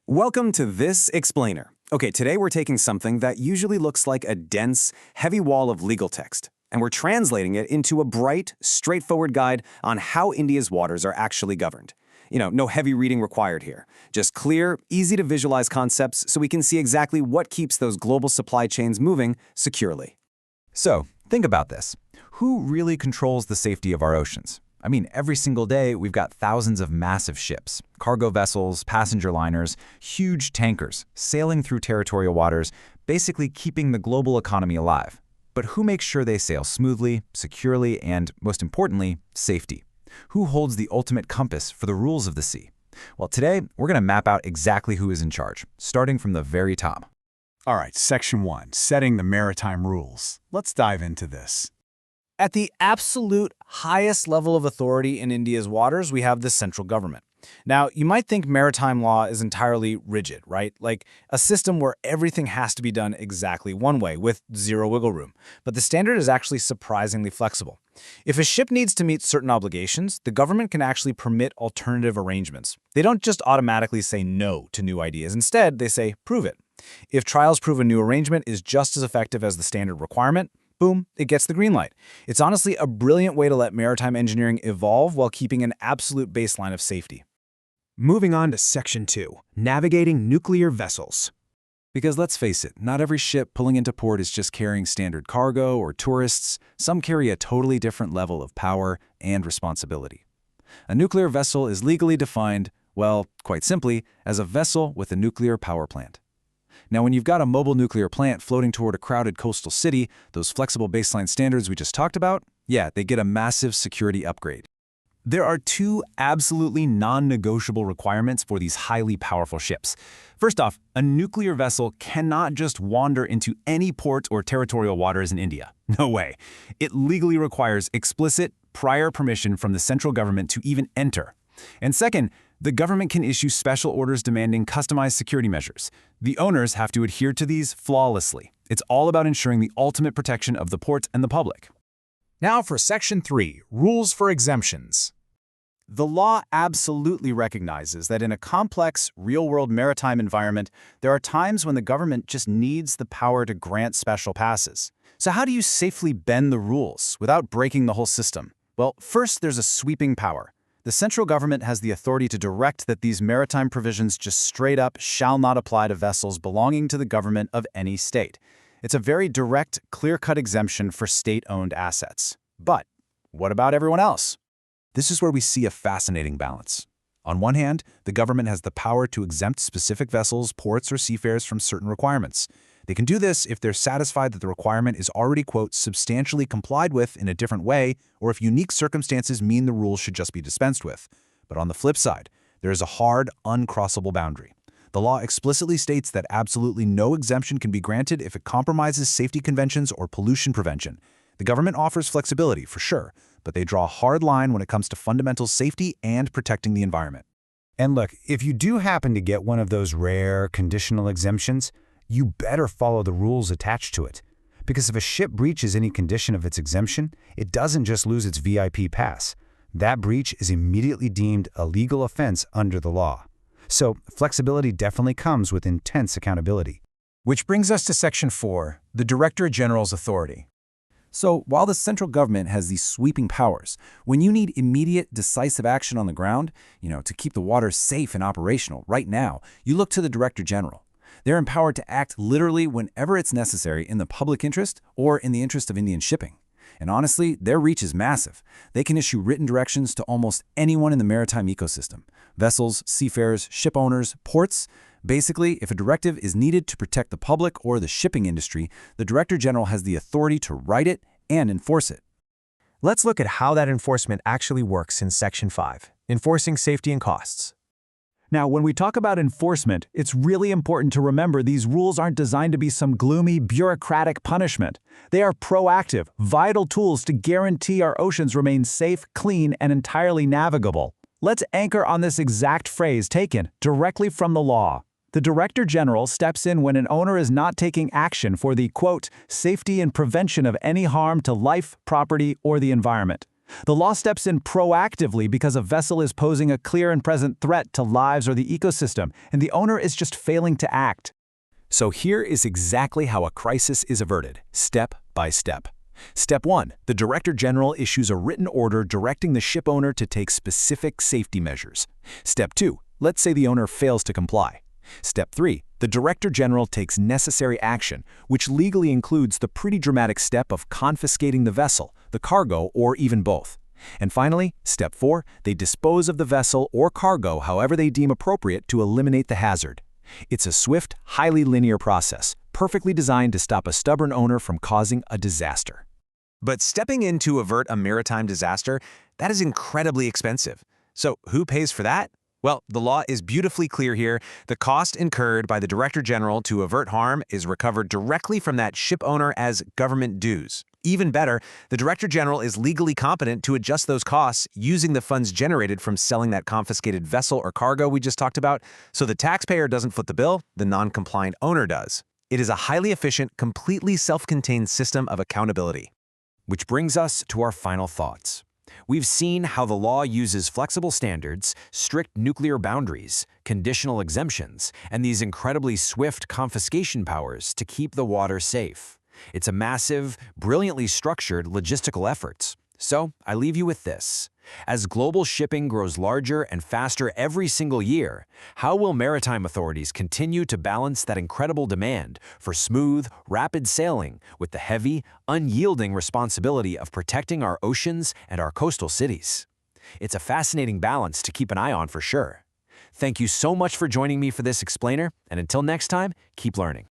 Welcome to This Explainer. Okay, today we're taking something that usually looks like a dense, heavy wall of legal text, and we're translating it into a bright, straightforward guide on how India's waters are actually governed. No heavy reading required here. Just clear, easy to visualize concepts so we can see exactly what keeps those global supply chains moving securely. So, think about this. Who really controls the safety of our oceans? I mean, every single day, we've got thousands of massive ships, cargo vessels, passenger liners, huge tankers, sailing through territorial waters, basically keeping the global economy alive. But who makes sure they sail smoothly, securely, and, most importantly, safety? Who holds the ultimate compass for the rules of the sea? Well, today, we're going to map out exactly who is in charge, starting from the very top. All right, Section 1, Setting the Maritime Rules. Let's dive into this. At the absolute highest level of authority in India's waters, we have the central government. Now, you might think maritime law is entirely rigid, right? Like a system where everything has to be done exactly one way, with zero wiggle room. But the standard is actually surprisingly flexible. If a ship needs to meet certain obligations, the government can actually permit alternative arrangements. They don't just automatically say no to new ideas. Instead, they say, prove it. If trials prove a new arrangement is just as effective as the standard requirement, boom, it gets the green light. It's honestly a brilliant way to let maritime engineering evolve while keeping an absolute baseline of safety. Moving on to Section 2, Navigating Nuclear Vessels. Because let's face it, not every ship pulling into port is just carrying standard cargo or tourists. Some carry a totally different level of power and responsibility. A nuclear vessel is legally defined, well, quite simply, as a vessel with a nuclear power plant. Now, when you've got a mobile nuclear plant floating toward a crowded coastal city, those flexible baseline standards we just talked about, yeah, they get a massive security upgrade. There are two absolutely non-negotiable requirements for these highly powerful ships. First off, a nuclear vessel cannot just wander into any port or territorial waters in India. No way. It legally requires explicit, prior permission from the central government to even enter. And second, the government can issue special orders demanding customized security measures. The owners have to adhere to these flawlessly. It's all about ensuring the ultimate protection of the port and the public. Now for Section 3, Rules for Exemptions. The law absolutely recognizes that in a complex, real-world maritime environment, there are times when the government just needs the power to grant special passes. So how do you safely bend the rules without breaking the whole system? Well, first there's a sweeping power. The central government has the authority to direct that these maritime provisions just straight up shall not apply to vessels belonging to the government of any state. It's a very direct, clear-cut exemption for state-owned assets. But what about everyone else? This is where we see a fascinating balance. On one hand, the government has the power to exempt specific vessels, ports, or seafarers from certain requirements. They can do this if they're satisfied that the requirement is already, quote, substantially complied with in a different way, or if unique circumstances mean the rule should just be dispensed with. But on the flip side, there is a hard, uncrossable boundary. The law explicitly states that absolutely no exemption can be granted if it compromises safety conventions or pollution prevention. The government offers flexibility, for sure, but they draw a hard line when it comes to fundamental safety and protecting the environment. And look, if you do happen to get one of those rare conditional exemptions, you better follow the rules attached to it. Because if a ship breaches any condition of its exemption, it doesn't just lose its VIP pass. That breach is immediately deemed a legal offense under the law. So flexibility definitely comes with intense accountability. Which brings us to Section 4, the Director General's Authority. So while the central government has these sweeping powers, when you need immediate, decisive action on the ground, to keep the waters safe and operational right now, you look to the Director General. They're empowered to act literally whenever it's necessary in the public interest or in the interest of Indian shipping. And honestly, their reach is massive. They can issue written directions to almost anyone in the maritime ecosystem. Vessels, seafarers, ship owners, ports. Basically, if a directive is needed to protect the public or the shipping industry, the Director General has the authority to write it and enforce it. Let's look at how that enforcement actually works in Section 5, Enforcing Safety and Costs. Now, when we talk about enforcement, it's really important to remember these rules aren't designed to be some gloomy, bureaucratic punishment. They are proactive, vital tools to guarantee our oceans remain safe, clean, and entirely navigable. Let's anchor on this exact phrase taken directly from the law. The Director General steps in when an owner is not taking action for the, quote, safety and prevention of any harm to life, property, or the environment. The law steps in proactively because a vessel is posing a clear and present threat to lives or the ecosystem, and the owner is just failing to act. So here is exactly how a crisis is averted, step by step. Step 1. The Director General issues a written order directing the ship owner to take specific safety measures. Step 2. Let's say the owner fails to comply. Step 3. The Director General takes necessary action, which legally includes the pretty dramatic step of confiscating the vessel, the cargo, or even both. And finally, Step 4. They dispose of the vessel or cargo however they deem appropriate to eliminate the hazard. It's a swift, highly linear process, perfectly designed to stop a stubborn owner from causing a disaster. But stepping in to avert a maritime disaster, that is incredibly expensive. So who pays for that? Well, the law is beautifully clear here. The cost incurred by the Director General to avert harm is recovered directly from that ship owner as government dues. Even better, the Director General is legally competent to adjust those costs using the funds generated from selling that confiscated vessel or cargo we just talked about, so the taxpayer doesn't foot the bill, the non-compliant owner does. It is a highly efficient, completely self-contained system of accountability. Which brings us to our final thoughts. We've seen how the law uses flexible standards, strict nuclear boundaries, conditional exemptions, and these incredibly swift confiscation powers to keep the water safe. It's a massive, brilliantly structured logistical effort. So I leave you with this. As global shipping grows larger and faster every single year, how will maritime authorities continue to balance that incredible demand for smooth, rapid sailing with the heavy, unyielding responsibility of protecting our oceans and our coastal cities? It's a fascinating balance to keep an eye on for sure. Thank you so much for joining me for this explainer, and until next time, keep learning.